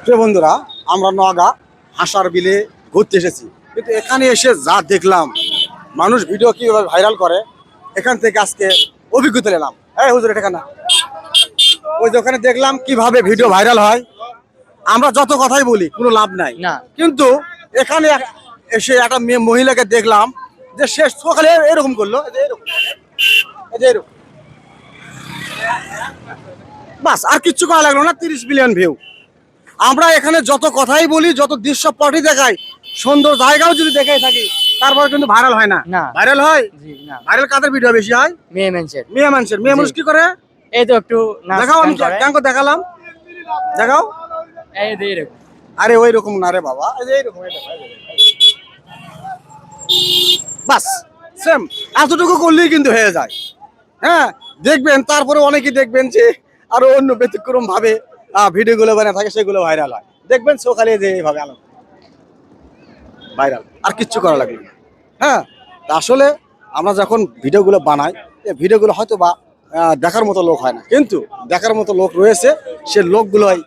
প্রিয় বন্ধুরা, আমরা নওগাঁ হাসার বিলে ঘুরতে এসেছি, কিন্তু এখানে এসে যা দেখলাম মানুষ ভিডিও কিভাবে ভাইরাল করে, এখান থেকে আজকে অভিজ্ঞতা নিলাম। এই হুজুর এটা না, ওই যে ওখানে দেখলাম কিভাবে ভিডিও ভাইরাল হয়। আমরা যত কথাই বলি কোনো লাভ নাই না। কিন্তু এখানে এসে একটা মহিলাকে দেখলাম যে সে সকালে এরকম করলো, এই যে এরকম, এই যে এরকম। বাস আর কিচ্ছু করা লাগলো না, 30 বিলিয়ন ভিউ। আমরা এখানে যত কথাই বলি, যত দৃশ্য পটই দেখাই, সুন্দর জায়গাও যদি দেখাই থাকি, তারপর কিন্তু ভাইরাল হয় না। না। ভাইরাল হয়, জি না, ভাইরাল কাদের ভিডিও বেশি হয়? মেয়ে মানুষের। মেয়ে মানুষের। মেয়ে মানুষ জি। কি করে এই তো একটু নাচ দেখাও, গান আমি করে। কেন দেখালাম, দেখাও। এই যে এরকম। আরে ওই রকম না রে বাবা, এই যে এইরকম, এই দেখো, এই দেখো। বাস সেম, এতটুকু করলেই কিন্তু হয়ে যায়। হ্যাঁ, দেখবেন তারপরে অনেকেই দেখবেন যে আরো অন্য ব্যতিক্রম ভাবে ভিডিওগুলো বানায় থাকে, সেগুলো ভাইরাল হয়। দেখবেন সকালে যে এইভাবে আলো ভাইরাল, আর কিচ্ছু করা লাগবে না। হ্যাঁ, তা আসলে আমরা যখন ভিডিওগুলো বানাই, এই ভিডিওগুলো হয়তো বা দেখার মতো লোক হয় না, কিন্তু দেখার মতো লোক রয়েছে, সে লোকগুলোই